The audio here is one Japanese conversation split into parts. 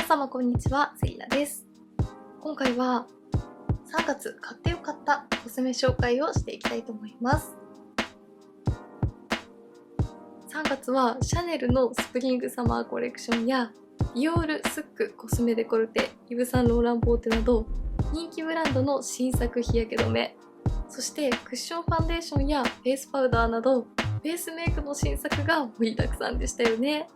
様こんにちは、セリナです。今回は3月買ってよかったコスメ紹介をしていきたいと思います。3月はシャネルのスプリングサマーコレクションやディオールスックコスメデコルテ、イヴ・サンローラン・ボーテなど人気ブランドの新作日焼け止め、そしてクッションファンデーションやフェイスパウダーなどベースメイクの新作が盛りだくさんでしたよね。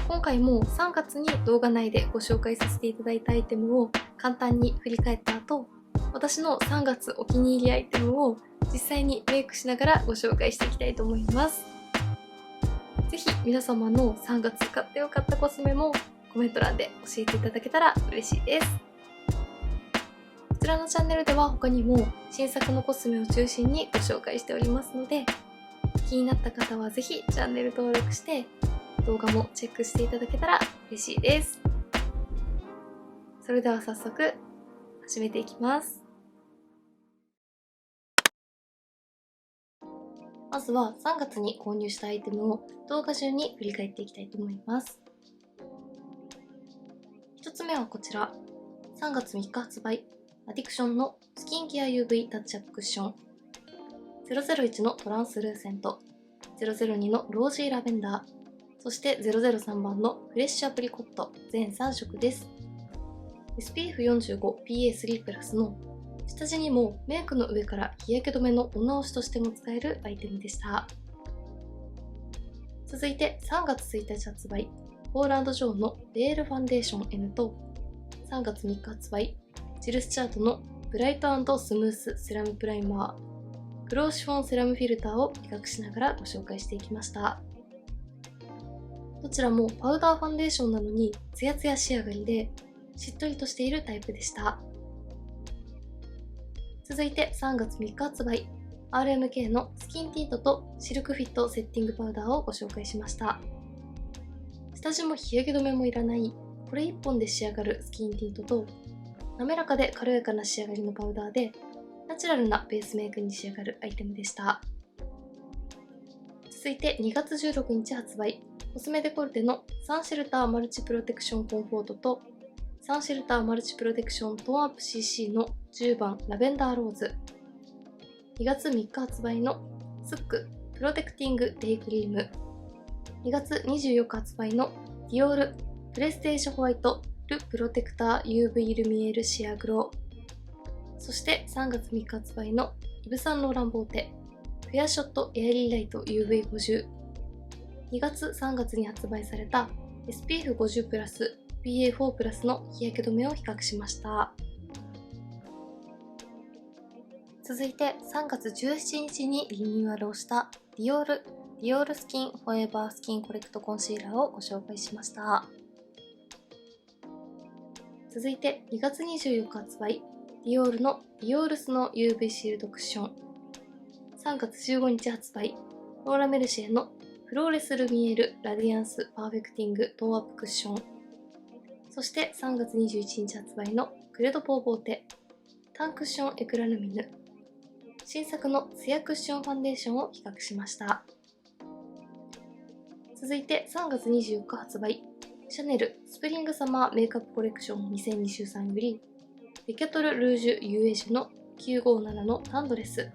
今回も3月に動画内でご紹介させていただいたアイテムを簡単に振り返った後、私の3月お気に入りアイテムを実際にメイクしながらご紹介していきたいと思います。ぜひ皆様の3月買ってよかったコスメもコメント欄で教えていただけたら嬉しいです。こちらのチャンネルでは他にも新作のコスメを中心にご紹介しておりますので、気になった方はぜひチャンネル登録して動画もチェックしていただけたら嬉しいです。それでは早速始めていきます。まずは3月に購入したアイテムを動画中に振り返っていきたいと思います。1つ目はこちら、3月3日発売、アディクションのスキンケア UV タッチアップクッション、001のトランスルーセント、002のロージーラベンダー、そして003番のフレッシュアプリコット全3色です。SPF45PA3 プラスの下地にもメイクの上から日焼け止めのお直しとしても使えるアイテムでした。続いて3月1日発売、ポーランドジョーのベールファンデーション N と3月3日発売、ジルスチャートのブライト&スムースセラムプライマー、グローシフォンセラムフィルターを比較しながらご紹介していきました。どちらもパウダーファンデーションなのにツヤツヤ仕上がりでしっとりとしているタイプでした。続いて3月3日発売、RMK のスキンティントとシルクフィットセッティングパウダーをご紹介しました。下地も日焼け止めもいらないこれ1本で仕上がるスキンティントと、滑らかで軽やかな仕上がりのパウダーでナチュラルなベースメイクに仕上がるアイテムでした。続いて2月16日発売、コスメデコルテのサンシェルターマルチプロテクションコンフォートとサンシェルターマルチプロテクショントーンアップ CC の10番ラベンダーローズ、2月3日発売のスックプロテクティングデイクリーム、2月24日発売のディオールプレステージホワイトルプロテクター UV ルミエールシアグロー、そして3月3日発売のイヴ・サンローラン・ボーテフェアショットエアリーライト UV50、2月3月に発売された SPF50 プラス PA4 プラスの日焼け止めを比較しました。続いて3月17日にリニューアルをしたディオールスキンフォーエバースキンコレクトコンシーラーをご紹介しました。続いて2月24日発売、ディオールのディオールスの UV シールドクッション、3月15日発売、ローラメルシエのフローレスルミエールラディアンスパーフェクティングトーンアップクッション、そして3月21日発売のクレドポーボーテタンクッションエクラルミヌ、新作のツヤクッションファンデーションを比較しました。続いて3月24日発売、シャネルスプリングサマーメイクアップコレクション2023よりデキャトルルージュ UA ジュの957のタンドレス、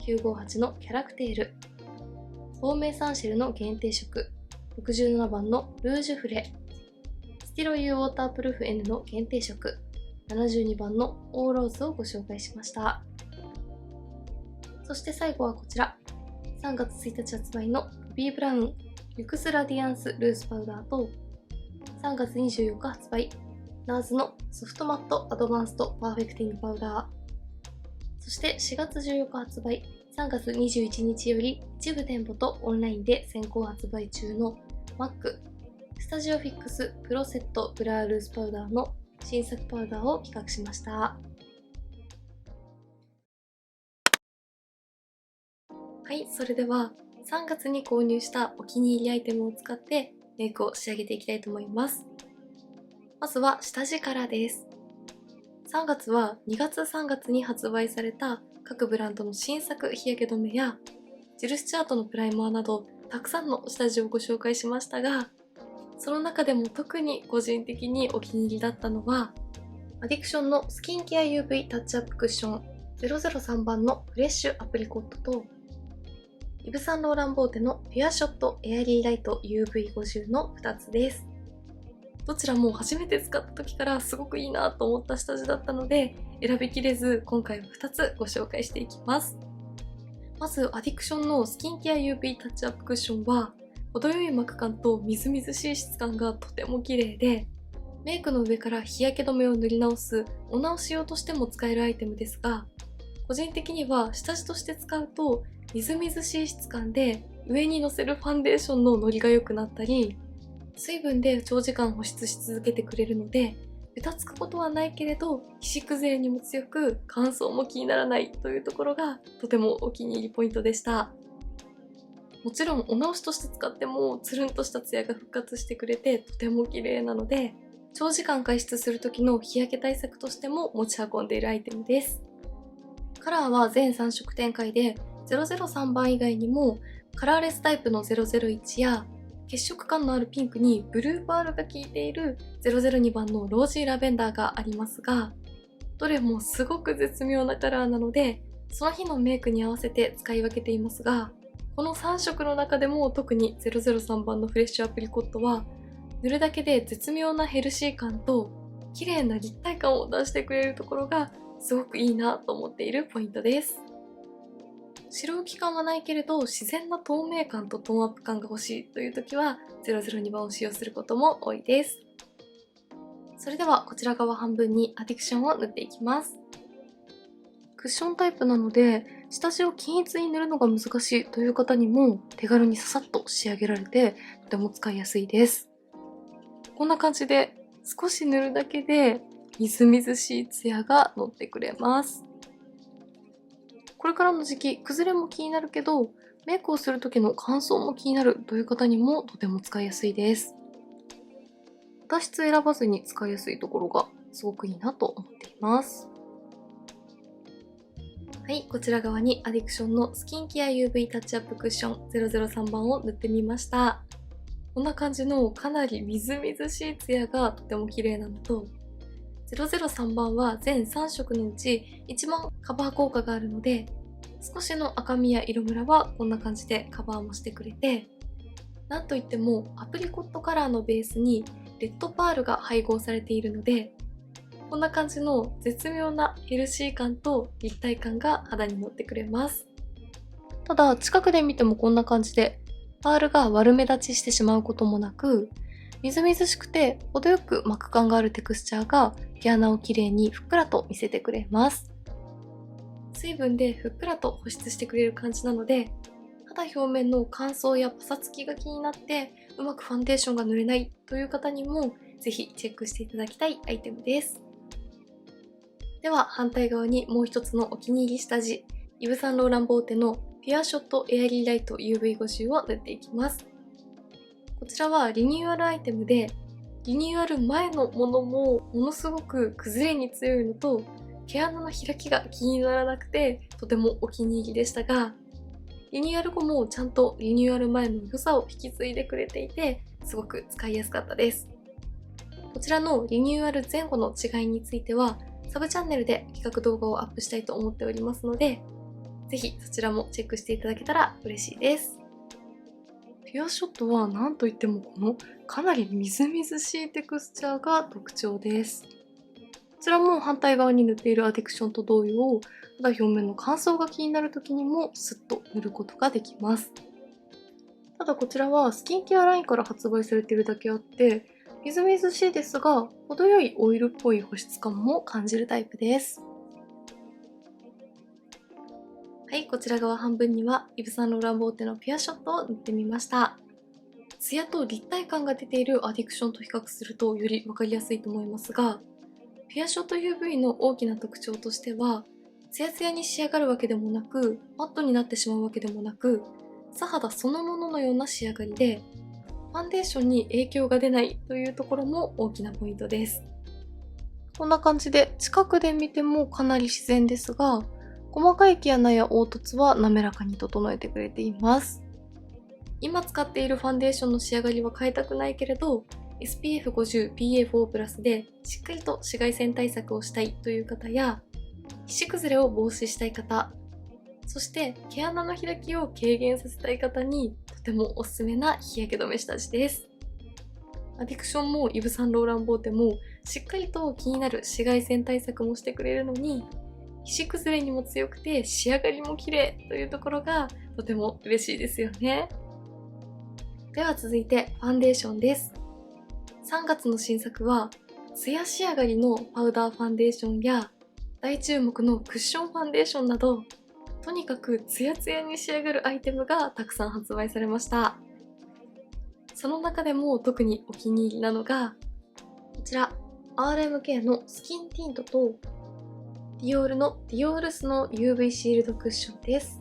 958のキャラクテール、透明サンシェルの限定色67番のルージュフレ、スティロ U ウォータープルーフ N の限定色72番のオーローズをご紹介しました。そして最後はこちら、3月1日発売のボビーブラウンリュクスラディアンスルースパウダーと3月24日発売、NARS のソフトマットアドバンストパーフェクティングパウダー、そして4月14日発売、3月21日より一部店舗とオンラインで先行発売中の MAC スタジオフィックスプロセットブラールースパウダーの新作パウダーを比較しました。はい、それでは3月に購入したお気に入りアイテムを使ってメイクを仕上げていきたいと思います。まずは下地からです。3月は2月3月に発売された各ブランドの新作日焼け止めやジルスチャートのプライマーなどたくさんの下地をご紹介しましたが、その中でも特に個人的にお気に入りだったのは、アディクションのスキンケア UV タッチアップクッション003番のフレッシュアプリコットと、イヴ・サンローランボーテのピュアショットエアリーライト UV50 の2つです。どちらも初めて使った時からすごくいいなと思った下地だったので、選びきれず今回は2つご紹介していきます。まずアディクションのスキンケア UV タッチアップクッションは、程よい膜感とみずみずしい質感がとても綺麗で、メイクの上から日焼け止めを塗り直すお直し用としても使えるアイテムですが、個人的には下地として使うとみずみずしい質感で、上にのせるファンデーションのノリが良くなったり、水分で長時間保湿し続けてくれるので、ベタつくことはないけれど皮脂崩れにも強く乾燥も気にならないというところがとてもお気に入りポイントでした。もちろんお直しとして使ってもつるんとしたツヤが復活してくれてとても綺麗なので、長時間外出する時の日焼け対策としても持ち運んでいるアイテムです。カラーは全3色展開で、003番以外にもカラーレスタイプの001や血色感のあるピンクにブルーパールが効いている002番のロージーラベンダーがありますが、どれもすごく絶妙なカラーなので、その日のメイクに合わせて使い分けていますが、この3色の中でも特に003番のフレッシュアプリコットは、塗るだけで絶妙なヘルシー感と綺麗な立体感を出してくれるところがすごくいいなと思っているポイントです。白浮き感はないけれど自然な透明感とトーンアップ感が欲しいという時は002番を使用することも多いです。それではこちら側半分にアディクションを塗っていきます。クッションタイプなので下地を均一に塗るのが難しいという方にも手軽にささっと仕上げられてとても使いやすいです。こんな感じで少し塗るだけでみずみずしいツヤが乗ってくれます。これからの時期、崩れも気になるけど、メイクをする時の乾燥も気になるという方にもとても使いやすいです。肌質選ばずに使いやすいところがすごくいいなと思っています。はい、こちら側にアディクションのスキンケア UV タッチアップクッション003番を塗ってみました。こんな感じのかなりみずみずしいツヤがとても綺麗なのと、003番は全3色のうち一番カバー効果があるので、少しの赤みや色ムラはこんな感じでカバーもしてくれて、なんといってもアプリコットカラーのベースにレッドパールが配合されているので、こんな感じの絶妙なヘルシー感と立体感が肌に乗ってくれます。ただ近くで見てもこんな感じでパールが悪目立ちしてしまうこともなく、みずみずしくて程よく膜感があるテクスチャーが毛穴をきれいにふっくらと見せてくれます。水分でふっくらと保湿してくれる感じなので、肌表面の乾燥やパサつきが気になってうまくファンデーションが塗れないという方にもぜひチェックしていただきたいアイテムです。では反対側にもう一つのお気に入り下地、イヴ・サンローランボーテのピュアショットエアリーライト UV50 を塗っていきます。こちらはリニューアルアイテムで、リニューアル前のものもものすごく崩れに強いのと、毛穴の開きが気にならなくてとてもお気に入りでしたが、リニューアル後もちゃんとリニューアル前の良さを引き継いでくれていて、すごく使いやすかったです。こちらのリニューアル前後の違いについては、サブチャンネルで比較動画をアップしたいと思っておりますので、ぜひそちらもチェックしていただけたら嬉しいです。ピュアショットは何といってもこのかなりみずみずしいテクスチャーが特徴です。こちらも反対側に塗っているアディクションと同様、肌表面の乾燥が気になる時にもスッと塗ることができます。ただこちらはスキンケアラインから発売されているだけあって、みずみずしいですが、程よいオイルっぽい保湿感も感じるタイプです。はい、こちら側半分にはイヴ・サンローランボーテのピュアショットを塗ってみました。ツヤと立体感が出ているアディクションと比較するとより分かりやすいと思いますが、ピュアショット UV の大きな特徴としては、ツヤツヤに仕上がるわけでもなく、マットになってしまうわけでもなく、素肌そのもののような仕上がりで、ファンデーションに影響が出ないというところも大きなポイントです。こんな感じで近くで見てもかなり自然ですが、細かい毛穴や凹凸は滑らかに整えてくれています。今使っているファンデーションの仕上がりは変えたくないけれど、SPF50 PA4+ でしっかりと紫外線対策をしたいという方や、皮脂崩れを防止したい方、そして毛穴の開きを軽減させたい方にとてもおすすめな日焼け止め下地です。アディクションもイヴ・サンローラン・ボーテもしっかりと気になる紫外線対策もしてくれるのに、皮脂崩れにも強くて仕上がりも綺麗というところがとても嬉しいですよね。では続いてファンデーションです。3月の新作はツヤ仕上がりのパウダーファンデーションや大注目のクッションファンデーションなど、とにかくツヤツヤに仕上がるアイテムがたくさん発売されました。その中でも特にお気に入りなのがこちら RMK のスキンティントとディオールのディオールスの UV シールドクッションです。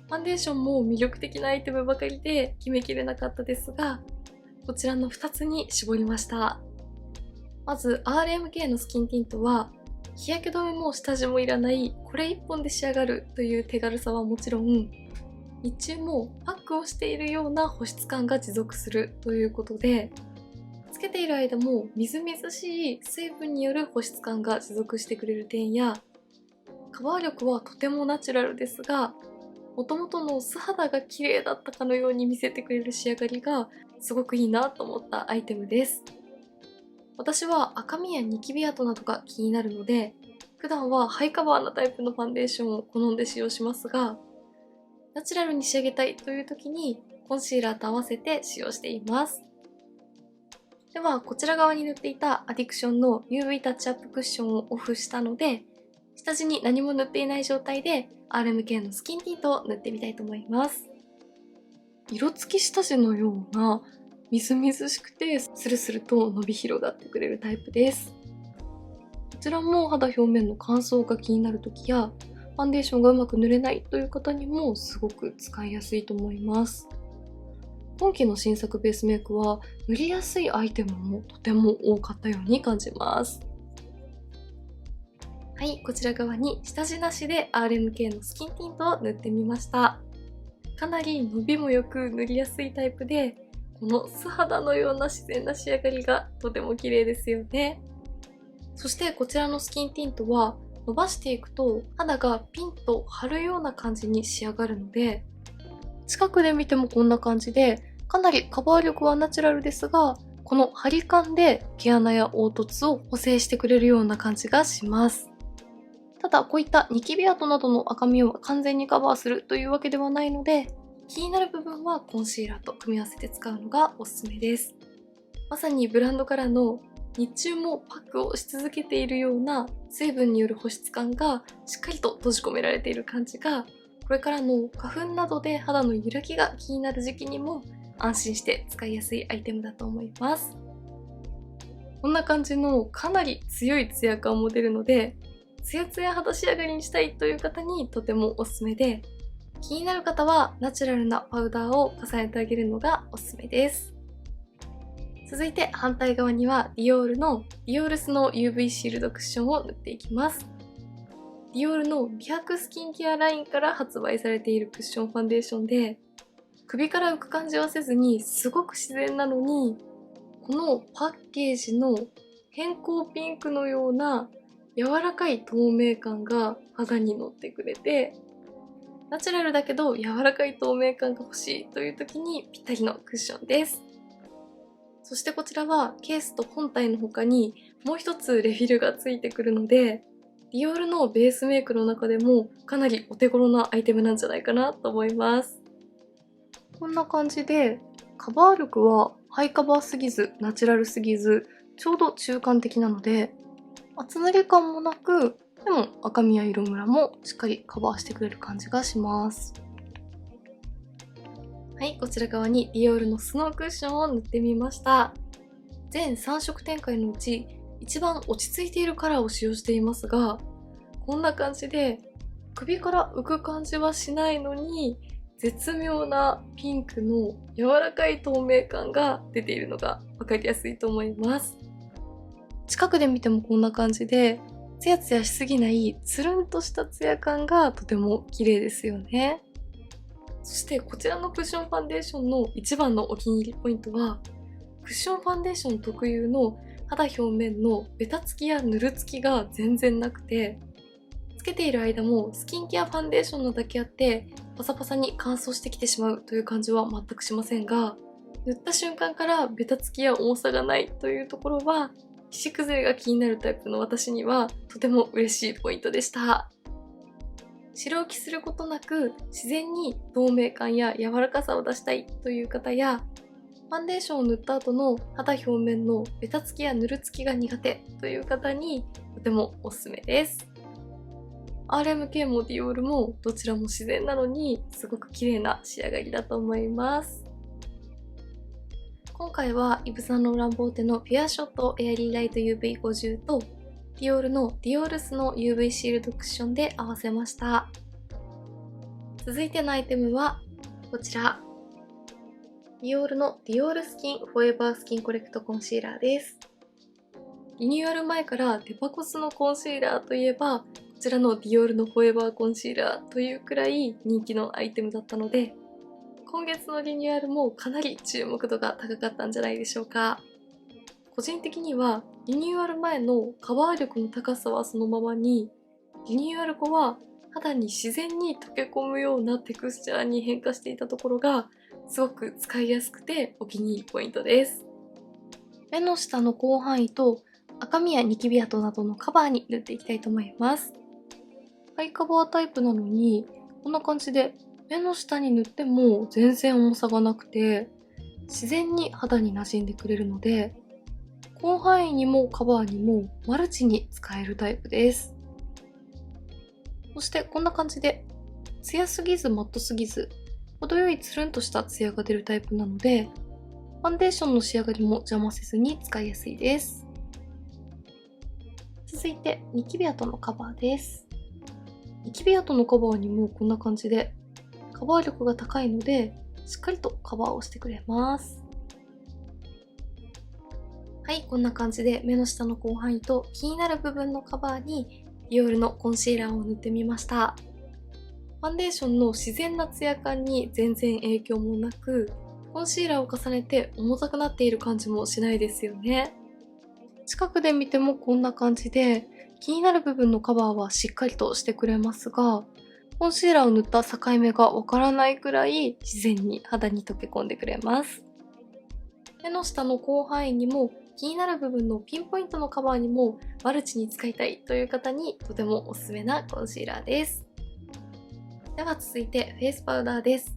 ファンデーションも魅力的なアイテムばかりで決めきれなかったですが、こちらの2つに絞りました。まず RMK のスキンティントは日焼け止めも下地もいらないこれ1本で仕上がるという手軽さはもちろん、日中もパックをしているような保湿感が持続するということで、つけている間もみずみずしい水分による保湿感が持続してくれる点や、カバー力はとてもナチュラルですが、元々の素肌が綺麗だったかのように見せてくれる仕上がりがすごくいいなと思ったアイテムです。私は赤みやニキビ跡などが気になるので、普段はハイカバーなタイプのファンデーションを好んで使用しますが、ナチュラルに仕上げたいという時にコンシーラーと合わせて使用しています。ではこちら側に塗っていたアディクションの UV タッチアップクッションをオフしたので、下地に何も塗っていない状態で RMK のスキンティントを塗ってみたいと思います。色付き下地のようなみずみずしくてスルスルと伸び広がってくれるタイプです。こちらも肌表面の乾燥が気になる時やファンデーションがうまく塗れないという方にもすごく使いやすいと思います。今期の新作ベースメイクは塗りやすいアイテムもとても多かったように感じます。はい、こちら側に下地なしで RMK のスキンティントを塗ってみました。かなり伸びもよく塗りやすいタイプで、この素肌のような自然な仕上がりがとても綺麗ですよね。そしてこちらのスキンティントは伸ばしていくと肌がピンと張るような感じに仕上がるので、近くで見てもこんな感じでかなりカバー力はナチュラルですが、この張り感で毛穴や凹凸を補正してくれるような感じがします。ただこういったニキビ跡などの赤みを完全にカバーするというわけではないので、気になる部分はコンシーラーと組み合わせて使うのがおすすめです。まさにブランドからの日中もパックをし続けているような水分による保湿感がしっかりと閉じ込められている感じが、これからの花粉などで肌の揺らぎが気になる時期にも安心して使いやすいアイテムだと思います。こんな感じのかなり強いツヤ感も出るので、ツヤツヤ肌仕上がりにしたいという方にとてもおすすめで、気になる方はナチュラルなパウダーを重ねてあげるのがおすすめです。続いて反対側にはディオールのディオールスの UV シールドクッションを塗っていきます。ディオールの美白スキンケアラインから発売されているクッションファンデーションで、首から浮く感じはせずにすごく自然なのに、このパッケージの偏光ピンクのような柔らかい透明感が肌に乗ってくれて、ナチュラルだけど柔らかい透明感が欲しいという時にぴったりのクッションです。そしてこちらはケースと本体の他にもう一つレフィルがついてくるので、ディオールのベースメイクの中でもかなりお手頃なアイテムなんじゃないかなと思います。こんな感じでカバー力はハイカバーすぎずナチュラルすぎずちょうど中間的なので、厚塗り感もなく、でも赤みや色ムラもしっかりカバーしてくれる感じがします。はい、こちら側にディオールのスノークッションを塗ってみました。全3色展開のうち一番落ち着いているカラーを使用していますが、こんな感じで首から浮く感じはしないのに絶妙なピンクの柔らかい透明感が出ているのが分かりやすいと思います。近くで見てもこんな感じでツヤツヤしすぎないつるんとしたツヤ感がとても綺麗ですよね。そしてこちらのクッションファンデーションの一番のお気に入りポイントは、クッションファンデーション特有の肌表面のベタつきやぬるつきが全然なくて、つけている間もスキンケアファンデーションのだけあってパサパサに乾燥してきてしまうという感じは全くしませんが、塗った瞬間からベタつきや重さがないというところは、皮脂崩れが気になるタイプの私にはとても嬉しいポイントでした。白浮きすることなく自然に透明感や柔らかさを出したいという方や、ファンデーションを塗った後の肌表面のベタつきやぬるつきが苦手という方にとてもおすすめです。RMK もディオールもどちらも自然なのにすごく綺麗な仕上がりだと思います。今回はイヴ・サンローラン・ボーテのピュアショットエアリーライト UV50 とディオールのディオールスの UV シールドクッションで合わせました。続いてのアイテムはこちら。ディオールのディオールスキンフォーエバースキンコレクトコンシーラーです。リニューアル前からデパコスのコンシーラーといえば、こちらのディオールのフォーエバーコンシーラーというくらい人気のアイテムだったので、今月のリニューアルもかなり注目度が高かったんじゃないでしょうか。個人的にはリニューアル前のカバー力の高さはそのままに、リニューアル後は肌に自然に溶け込むようなテクスチャーに変化していたところがすごく使いやすくてお気に入りポイントです。目の下の広範囲と赤みやニキビ跡などのカバーに塗っていきたいと思います。ハイカバータイプなのにこんな感じで目の下に塗っても全然重さがなくて自然に肌に馴染んでくれるので、広範囲にもカバーにもマルチに使えるタイプです。そしてこんな感じでツヤすぎずマットすぎず程よいつるんとしたツヤが出るタイプなので、ファンデーションの仕上がりも邪魔せずに使いやすいです。続いてニキビ跡のカバーです。ニキビ跡のカバーにもこんな感じでカバー力が高いのでしっかりとカバーをしてくれます。はい、こんな感じで目の下の広範囲と気になる部分のカバーにディオールのコンシーラーを塗ってみました。ファンデーションの自然なツヤ感に全然影響もなく、コンシーラーを重ねて重たくなっている感じもしないですよね。近くで見てもこんな感じで気になる部分のカバーはしっかりとしてくれますが、コンシーラーを塗った境目がわからないくらい自然に肌に溶け込んでくれます。目の下の広範囲にも気になる部分のピンポイントのカバーにもマルチに使いたいという方にとてもおすすめなコンシーラーです。では続いてフェイスパウダーです。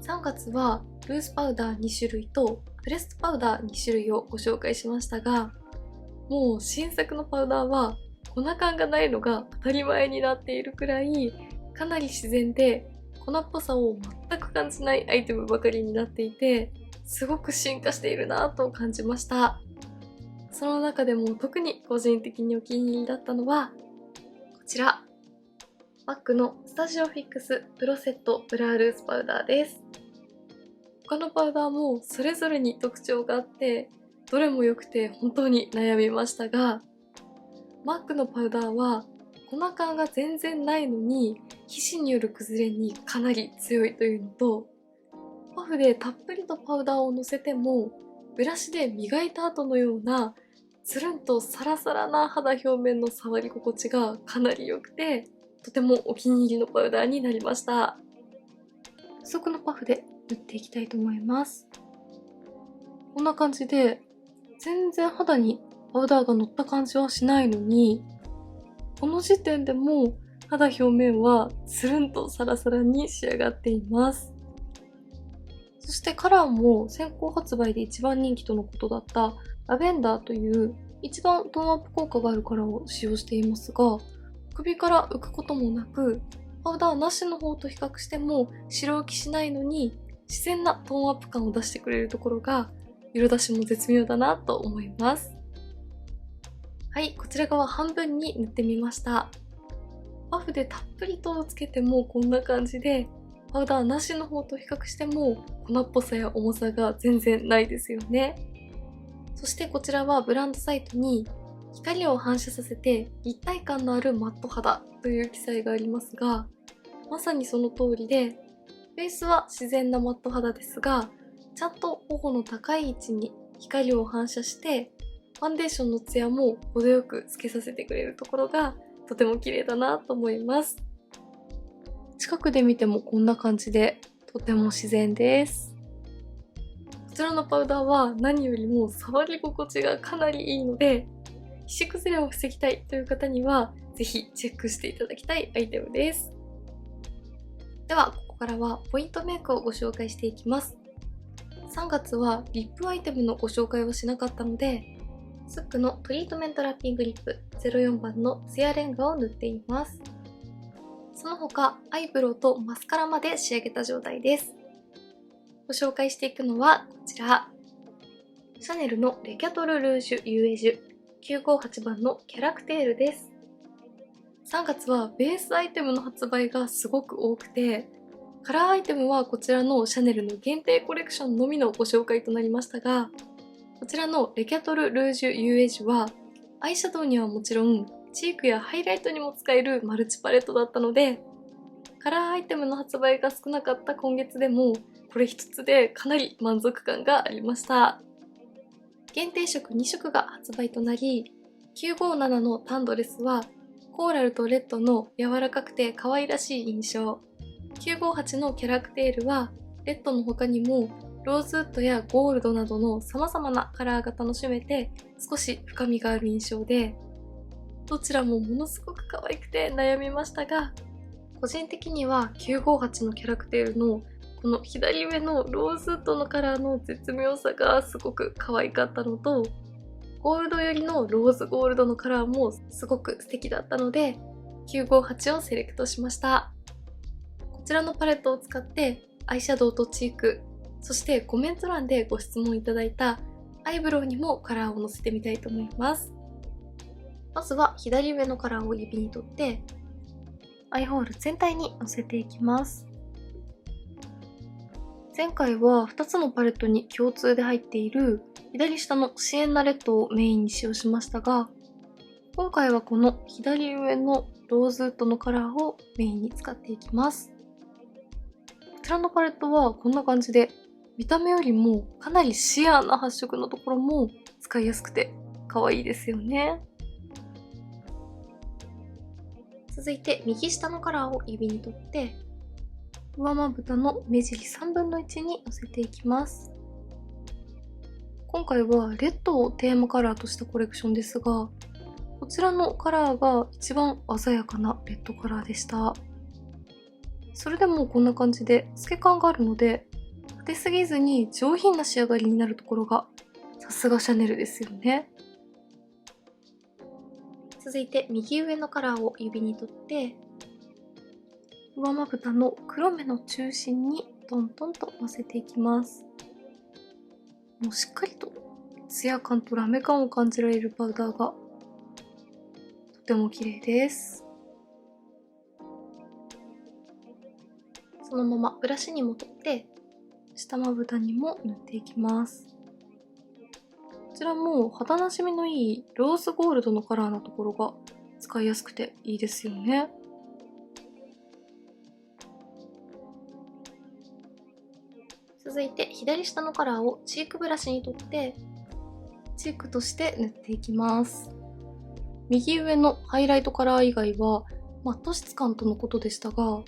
3月はルースパウダー2種類とプレストパウダー2種類をご紹介しましたが、もう新作のパウダーは粉感がないのが当たり前になっているくらい、かなり自然で粉っぽさを全く感じないアイテムばかりになっていて、すごく進化しているなぁと感じました。その中でも特に個人的にお気に入りだったのはこちら、MAC のスタジオフィックスプロセットブラールースパウダーです。他のパウダーもそれぞれに特徴があってどれも良くて本当に悩みましたが、MAC のパウダーは粉感が全然ないのに皮脂による崩れにかなり強いというのと、パフでたっぷりとパウダーをのせてもブラシで磨いた後のようなつるんとサラサラな肌表面の触り心地がかなり良くて、とてもお気に入りのパウダーになりました。付属のパフで塗っていきたいと思います。こんな感じで全然肌にパウダーが乗った感じはしないのに、この時点でも肌表面はつるんとサラサラに仕上がっています。そしてカラーも先行発売で一番人気とのことだったラベンダーという一番トーンアップ効果があるカラーを使用していますが、首から浮くこともなく、パウダーなしの方と比較しても白浮きしないのに自然なトーンアップ感を出してくれるところが色出しも絶妙だなと思います。はい、こちら側半分に塗ってみました。パフでたっぷりとつけてもこんな感じで、パウダーなしの方と比較しても粉っぽさや重さが全然ないですよね。そしてこちらはブランドサイトに光を反射させて立体感のあるマット肌という記載がありますが、まさにその通りで、ベースは自然なマット肌ですが、ちゃんと頬の高い位置に光を反射して、ファンデーションのツヤも程よくつけさせてくれるところがとても綺麗だなと思います。近くで見てもこんな感じでとても自然です。こちらのパウダーは何よりも触り心地がかなりいいので、皮脂崩れを防ぎたいという方にはぜひチェックしていただきたいアイテムです。ではここからはポイントメイクをご紹介していきます。3月はリップアイテムのご紹介はしなかったので、スックのトリートメントラッピングリップ04番のツヤレンガを塗っています。その他、アイブロウとマスカラまで仕上げた状態です。ご紹介していくのはこちら。シャネルのレキャトルルージュユエージュ958番のキャラクテールです。3月はベースアイテムの発売がすごく多くて、カラーアイテムはこちらのシャネルの限定コレクションのみのご紹介となりましたが、こちらのレキャトルルージュユエージュはアイシャドウにはもちろんチークやハイライトにも使えるマルチパレットだったので、カラーアイテムの発売が少なかった今月でもこれ一つでかなり満足感がありました。限定色2色が発売となり、957のタンドレスはコーラルとレッドの柔らかくて可愛らしい印象、958のキャラクテールはレッドの他にもローズウッドやゴールドなどの様々なカラーが楽しめて少し深みがある印象で、どちらもものすごく可愛くて悩みましたが、個人的には958のキャラクテールのこの左上のローズウッドのカラーの絶妙さがすごく可愛かったのと、ゴールド寄りのローズゴールドのカラーもすごく素敵だったので、958をセレクトしました。こちらのパレットを使ってアイシャドウとチーク、そしてコメント欄でご質問いただいたアイブロウにもカラーをのせてみたいと思います。まずは左上のカラーを指に取ってアイホール全体にのせていきます。前回は2つのパレットに共通で入っている左下のシエンナレッドをメインに使用しましたが、今回はこの左上のローズウッドのカラーをメインに使っていきます。こちらのパレットはこんな感じで、見た目よりもかなりシアーな発色のところも使いやすくて可愛いですよね。続いて右下のカラーを指に取って上まぶたの目尻3分の1にのせていきます。今回はレッドをテーマカラーとしたコレクションですが、こちらのカラーが一番鮮やかなレッドカラーでした。それでもこんな感じで透け感があるので、当てすぎずに上品な仕上がりになるところがさすがシャネルですよね。続いて右上のカラーを指に取って上まぶたの黒目の中心にトントンとのせていきます。もうしっかりとツヤ感とラメ感を感じられるパウダーがとても綺麗です。そのままブラシにも取って下まぶたにも塗っていきます。こちらも肌なじみのいいローズゴールドのカラーなところが使いやすくていいですよね。続いて左下のカラーをチークブラシに取ってチークとして塗っていきます。右上のハイライトカラー以外はマット質感とのことでしたが、こ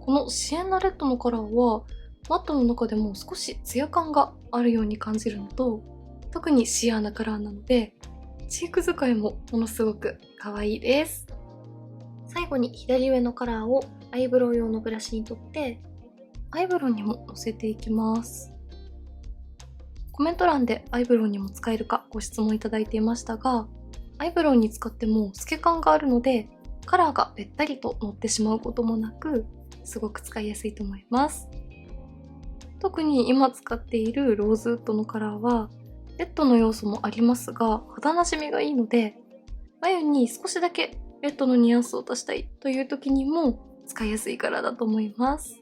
のシエンナレッドのカラーはマットの中でも少しツヤ感があるように感じるのと、特にシアーなカラーなのでチーク使いもものすごく可愛いです。最後に左上のカラーをアイブロウ用のブラシに取ってアイブロウにものせていきます。コメント欄でアイブロウにも使えるかご質問いただいていましたが、アイブロウに使っても透け感があるのでカラーがべったりと乗ってしまうこともなく、すごく使いやすいと思います。特に今使っているローズウッドのカラーはレッドの要素もありますが肌なじみがいいので、眉に少しだけレッドのニュアンスを足したいという時にも使いやすいカラーだと思います。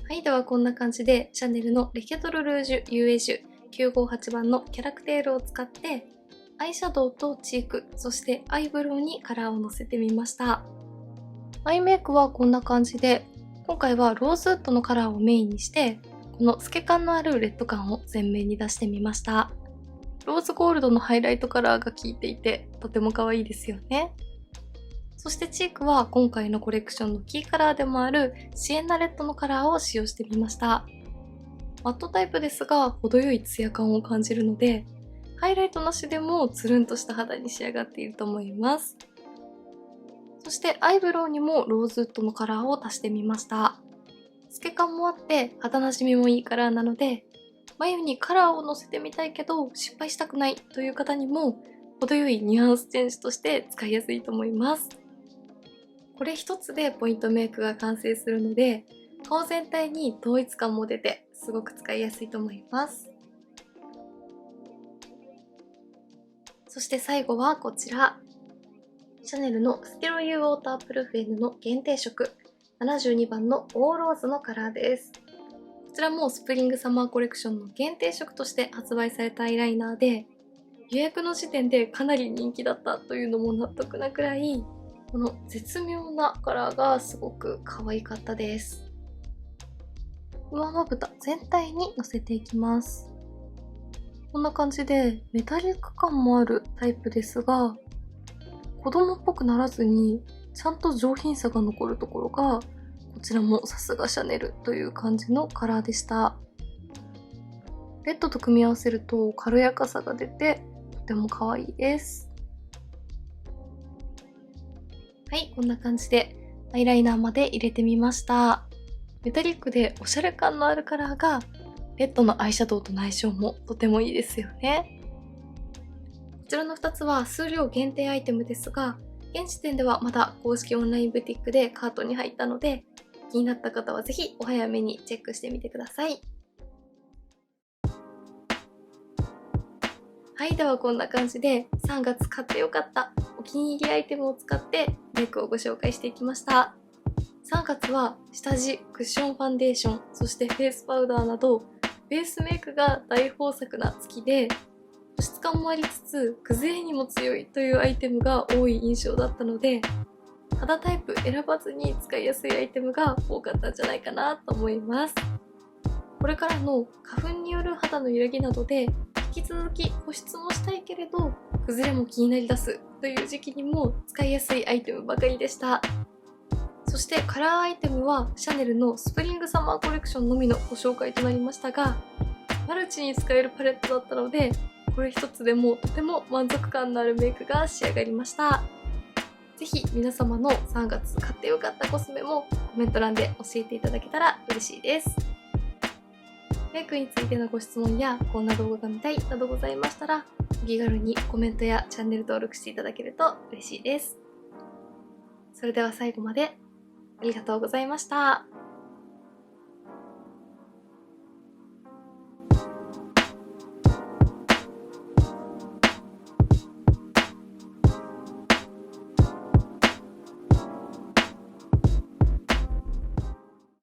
はい、ではこんな感じでシャネルのレキャトルルージュユエージュ958番のキャラクテールを使ってアイシャドウとチーク、そしてアイブロウにカラーをのせてみました。アイメイクはこんな感じで、今回はローズウッドのカラーをメインにして、この透け感のあるレッド感を前面に出してみました。ローズゴールドのハイライトカラーが効いていて、とても可愛いですよね。そしてチークは今回のコレクションのキーカラーでもあるシエンナレッドのカラーを使用してみました。マットタイプですが、程よいツヤ感を感じるので、ハイライトなしでもつるんとした肌に仕上がっていると思います。そしてアイブロウにもローズウッドのカラーを足してみました。透け感もあって肌なじみもいいカラーなので、眉にカラーをのせてみたいけど失敗したくないという方にも程よいニュアンスチェンジとして使いやすいと思います。これ一つでポイントメイクが完成するので、顔全体に統一感も出てすごく使いやすいと思います。そして最後はこちら。シャネルのステロユーウォータープルフェーヌの限定色72番のオーローズのカラーです。こちらもスプリングサマーコレクションの限定色として発売されたアイライナーで、予約の時点でかなり人気だったというのも納得なくらい、この絶妙なカラーがすごく可愛かったです。上まぶた全体にのせていきます。こんな感じでメタリック感もあるタイプですが、子供っぽくならずにちゃんと上品さが残るところが、こちらもさすがシャネルという感じのカラーでした。レッドと組み合わせると軽やかさが出てとても可愛いです。はい、こんな感じでアイライナーまで入れてみました。メタリックでおしゃれ感のあるカラーがレッドのアイシャドウとの相性もとてもいいですよね。こちらの2つは数量限定アイテムですが、現時点ではまだ公式オンラインブティックでカートに入ったので、気になった方はぜひお早めにチェックしてみてください。はい、ではこんな感じで3月買ってよかったお気に入りアイテムを使ってメイクをご紹介していきました。3月は下地、クッションファンデーション、そしてフェイスパウダーなどベースメイクが大豊作な月で、保湿感もありつつ崩れにも強いというアイテムが多い印象だったので、肌タイプ選ばずに使いやすいアイテムが多かったんじゃないかなと思います。これからの花粉による肌の揺らぎなどで引き続き保湿もしたいけれど崩れも気になりだすという時期にも使いやすいアイテムばかりでした。そしてカラーアイテムはシャネルのスプリングサマーコレクションのみのご紹介となりましたが、マルチに使えるパレットだったので、これ一つでもとても満足感のあるメイクが仕上がりました。ぜひ皆様の3月買ってよかったコスメもコメント欄で教えていただけたら嬉しいです。メイクについてのご質問やこんな動画が見たいなどございましたら、お気軽にコメントやチャンネル登録していただけると嬉しいです。それでは最後までありがとうございました。